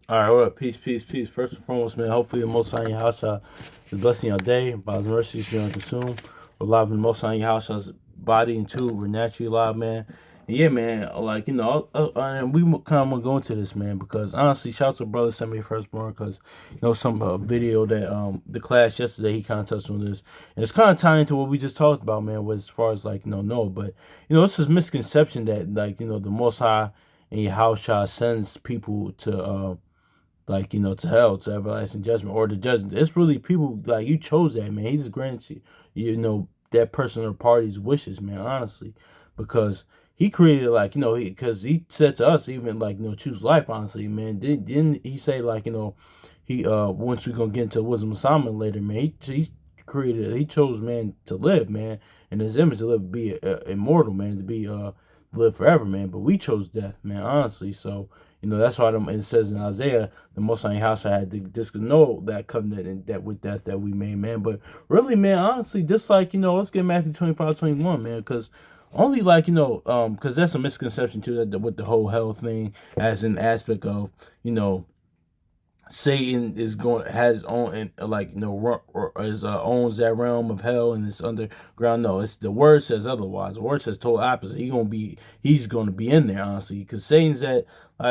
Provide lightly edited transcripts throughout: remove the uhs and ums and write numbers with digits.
All right, what up? Peace, peace, peace. First and foremost, man, hopefully the most high in your house is blessing your day. By his mercies, you don't consume. We're alive in the most high in your house, shall's body and two. We're naturally alive, man. And yeah, man, like, and we kind of want to go into this, man, because honestly, shout out to brother sent me firstborn, because, some video that, the class yesterday, he kind of touched on this. And it's kind of tying into what we just talked about, man, as far as, like, no, but, this is misconception that, like, the most high in your house shall sends people to, like, to hell, to everlasting judgment, or the judgment. It's really people, like, you chose that, man. He just grants you, that person or party's wishes, man, honestly. Because he created, like, because he said to us, even, like, choose life, honestly, man. Didn't he say, like, he, once we gonna get into wisdom of Solomon later, man, he chose man to live, man, in his image, to live, be immortal, man, to be, live forever, man. But we chose death, man, honestly. So, that's why it says in Isaiah, the Most High house had to disannul that covenant and that with death that we made, man. But really, man, honestly, just like, let's get Matthew 25:21, man, because only, like, because that's a misconception too, that with the whole hell thing as an aspect of, Satan is going has own and, like, or is owns that realm of hell and it's underground. No, it's the word says otherwise. The word says total opposite. He's gonna be in there, honestly, because Satan's that,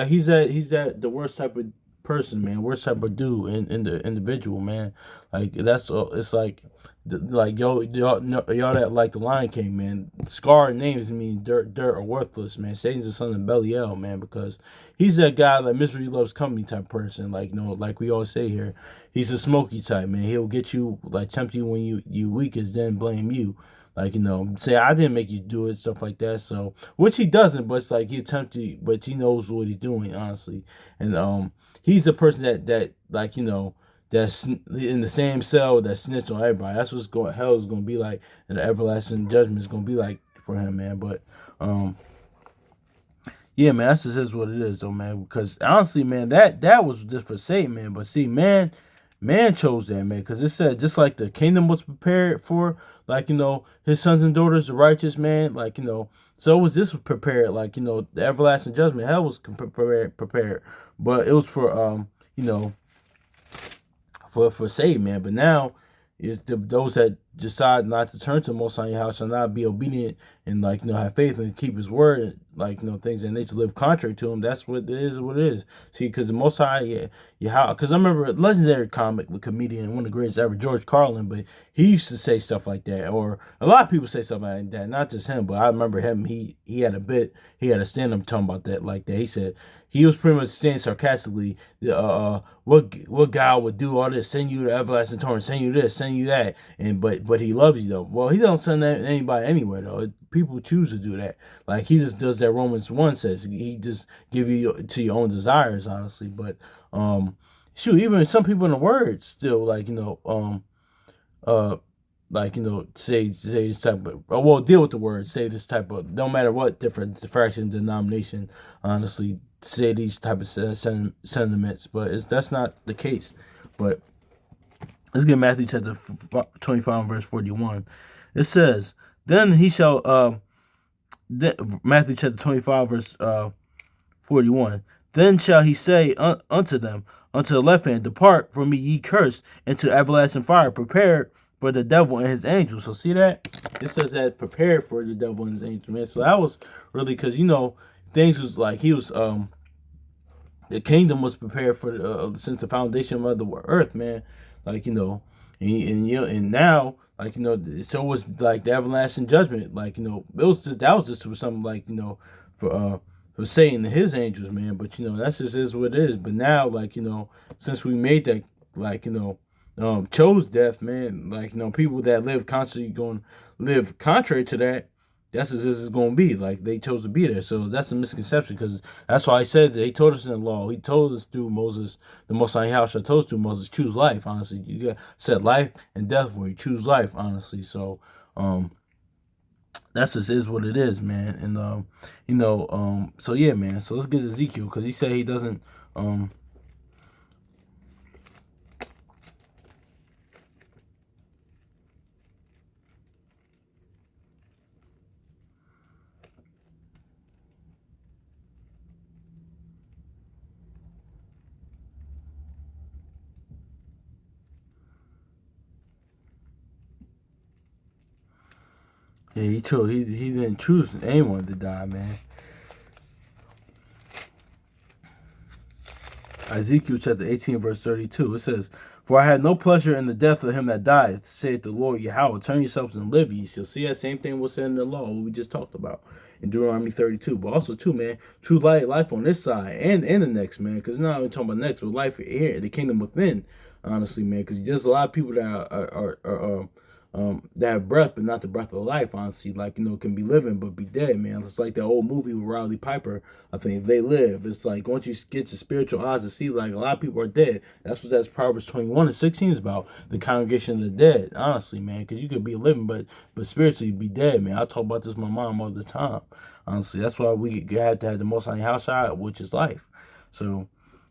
he's that the worst type of person, man, worst type of dude in the individual, man. Like, that's it's like, y'all that like the Lion King, man. Scar names mean dirt or worthless, man. Satan's the son of Belial, man, because he's that guy, like, misery loves company type person. Like, like we always say here, he's a smoky type, man. He'll get you, like, tempt you when you weakest, then blame you. Like, say I didn't make you do it, stuff like that. So, which he doesn't, but it's like he tempt you, but he knows what he's doing, honestly. And he's the person that like, that's in the same cell that snitched on everybody. That's what's going hell is gonna be like, and the everlasting judgment is gonna be like for him, man. But yeah, man, that's just is what it is, though, man. Because honestly, man, that was just for Satan, man. But see, man chose that, man, because it said just like the kingdom was prepared for, like, his sons and daughters, the righteous, man, like, so was this prepared, like, the everlasting judgment, hell was prepared, but it was for, you know for save, man. But now is those that decide not to turn to the Most High house shall not be obedient and, like, have faith and keep His word, like, things that nature live contrary to Him. That's what it is. What it is. See, because the Most High, yeah, because I remember a legendary comic comedian, one of the greatest ever, George Carlin, but he used to say stuff like that, or a lot of people say stuff like that. Not just him, but I remember him. He had a bit. He had a stand up talking about that like that. He said he was pretty much saying sarcastically, what God would do all this, send you to everlasting torment, send you this, send you that, and but He loves you though. Well, He don't send anybody anywhere though. People choose to do that. Like, He just does that. Romans 1 says He just give you to your own desires, honestly. But shoot, even some people in the Word still, like, uh like, say this type of, well, deal with the word, say this type of, no matter what different fraction denomination, honestly, say these type of sentiments, but that's not the case. But let's get Matthew chapter 25 verse 41. It says, then he shall Matthew chapter 25 verse 41. Then shall he say unto them, unto the left hand, depart from me, ye cursed, into everlasting fire, prepared for the devil and his angels. So see that? It says that prepared for the devil and his angels, man. So that was really because, things was like he was the kingdom was prepared for since the foundation of the earth, man. Like, and now, like, so was like the everlasting judgment. Like, it was just that was just for something, like, for Satan and his angels, man. But that's just is what it is. But now, like, since we made that, like, chose death, man. Like, people that live constantly going live contrary to that, that's as this is going to be. Like, they chose to be there. So that's a misconception, because that's why I said that He told us in the law. He told us through Moses, the Most High House told us through Moses, choose life, honestly. You got set life and death for you. Choose life, honestly. So, that's just is what it is, man. And, so yeah, man. So let's get Ezekiel, because he said he doesn't, Yeah, he chose. He didn't choose anyone to die, man. Ezekiel chapter 18, verse 32. It says, "For I had no pleasure in the death of him that dieth, saith the Lord Yahweh. Turn yourselves and live ye." So see that same thing was said in the law, what we just talked about in Deuteronomy 32. But also too, man, true life on this side and the next, man. Because now we're talking about next, but life here, the kingdom within, honestly, man. Because there's a lot of people that that have breath, but not the breath of life, honestly. Like, can be living, but be dead, man. It's like that old movie with Riley Piper. I think They Live. It's like once you get to spiritual eyes to see, like, a lot of people are dead. That's what that's Proverbs 21 and 16 is about. The congregation of the dead, honestly, man. Because you could be living, but spiritually be dead, man. I talk about this with my mom all the time. Honestly, that's why we have to have the most high house shot, which is life. So,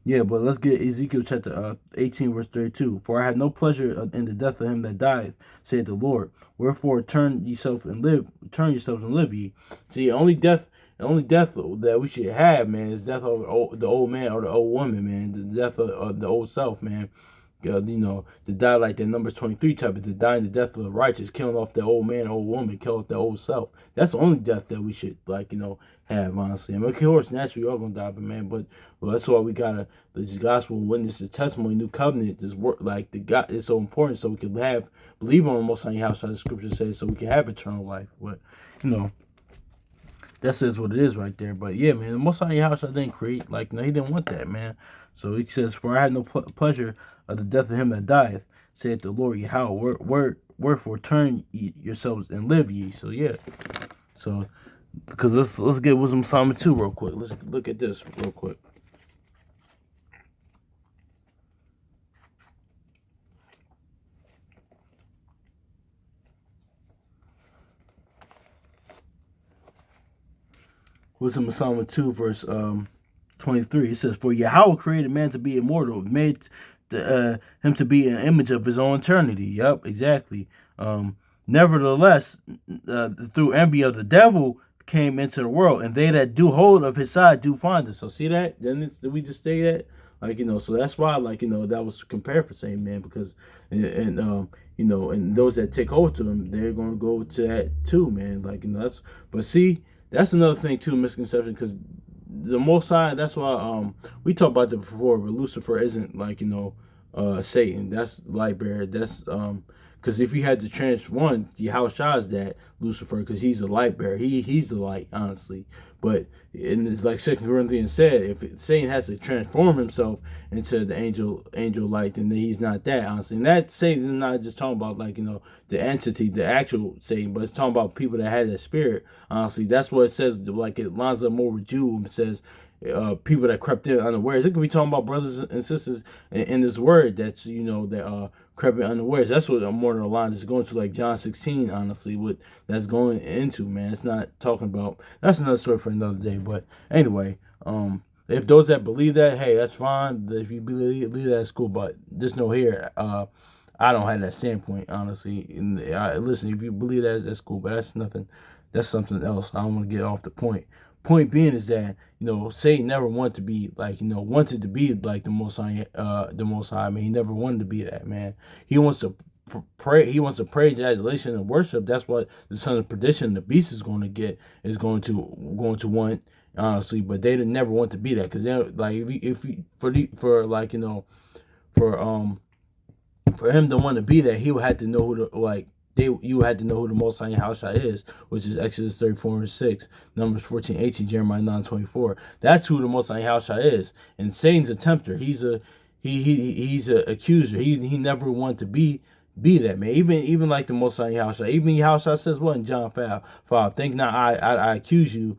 yeah, but let's get Ezekiel chapter 18, verse 32. "For I have no pleasure in the death of him that dieth, saith the Lord. Wherefore turn yourselves and live ye." See, the only death that we should have, man, is death of the old man or the old woman, man. The death of the old self, man. To die like that Numbers 23 type of, to die in the death of the righteous, killing off the old man, old woman, killing off the old self. That's the only death that we should, have, honestly. I mean, of course, naturally, we're all gonna die, but man, well, that's why we gotta, this gospel witness, this testimony, new covenant, this work, like the God is so important, so we can believe on the Most High house, as the scripture says, so we can have eternal life. But you know, that says what it is right there. But yeah, man, the Most High house I didn't create. Like, no, he didn't want that, man. So he says, "For I had no pleasure of the death of him that dieth, saith the Lord Yahweh. Wherefore turn yourselves and live ye." So yeah. So because let's get Wisdom of Solomon 2 real quick. Let's look at this real quick. Wisdom of Solomon 2, verse 23. It says, "For Yahweh created man to be immortal, made him to be an image of his own eternity." Yep, exactly. Nevertheless, through envy of the devil came into the world, and they that do hold of his side do find it. So see that? Did we just say that? So that's why, that was compared for saying, man, because and those that take hold to him, they're gonna go to that too, man. That's, but see, that's another thing too, misconception, because the Most High, that's why we talked about that before, but Lucifer isn't Satan. That's light bearer. That's because if you had to transform, how is that Lucifer? Because he's a light bearer. He's the light, honestly. But it's like Second Corinthians said, if Satan has to transform himself into the angel light, then he's not that, honestly. And that Satan is not just talking about the entity, the actual Satan, but it's talking about people that had that spirit. Honestly, that's what it says. Like, it lines up more with Jude. It says people that crept in unawares. It could be talking about brothers and sisters in this word that's that crept in unawares. That's what a more the line is going to, like John 16. Honestly, what that's going into, man. It's not talking about. That's another story for another day. But anyway, if those that believe that, hey, that's fine. If you believe that, that's cool. But just know here, I don't have that standpoint, honestly. And listen, if you believe that, that's cool. But that's nothing. That's something else. I don't want to get off the point. Point being is that Satan never wanted to be wanted to be like the Most High. The Most High. I mean, he never wanted to be that, man. He wants to pray. He wants to praise, adulation, and worship. That's what the son of perdition, the beast, is going to get. Is going to want, honestly. But they didn't never want to be that, because they're like, if you for him to want to be that, he would have to know who to you had to know who the Most High house is, which is Exodus 34 and 6, Numbers 14, 18, Jeremiah 9, 24. That's who the Most High house is. And Satan's a tempter. He's a accuser. He never wanted to be that, man. Even like the Most High house, even Yahushua says what in John 5, think not I accuse you,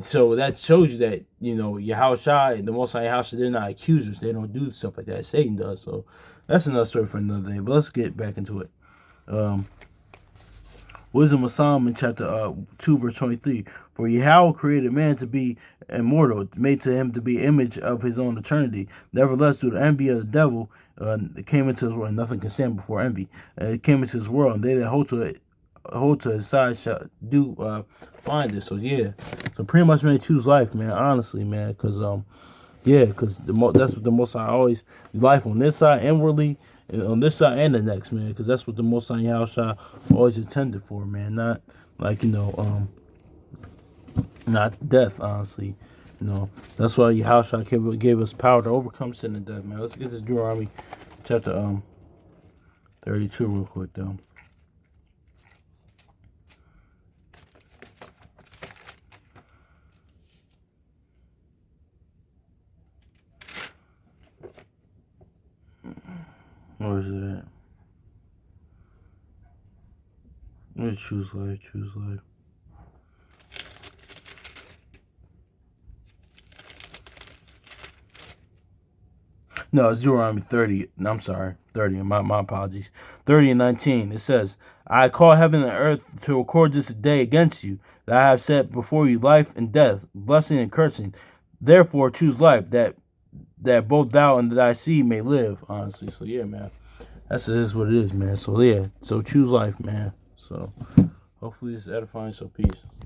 So that shows you that Yahushua and the Most High house, they're not accusers. They don't do stuff like that. Satan does. So that's another story for another day. But let's get back into it. Wisdom of Solomon chapter 2 verse 23. "For Yahweh created man to be immortal, made to him to be image of his own eternity. Nevertheless, through the envy of the devil, it came into his world, and nothing can stand before envy. It came into his world, and they that hold to his side shall do find it." So yeah, so pretty much, man, choose life, man. Honestly, man, because that's what the Most High always, life on this side inwardly. on this side and the next, man, because that's what the Most High Yahushua always intended for, man. Not like not death, honestly. That's why Yahushua gave us power to overcome sin and death, man. Let's get this Deuteronomy chapter 32 real quick, though. Where is it at? Let's choose life, choose life. No, it's Deuteronomy 30. I'm sorry, 30. My apologies. 30 and 19. It says, I call heaven and earth to record this day against you, that I have set before you life and death, blessing and cursing. Therefore choose life, that both thou and thy seed may live. Honestly. So yeah, man. That's what it is, man. So yeah. So choose life, man. So hopefully it's edifying. So peace.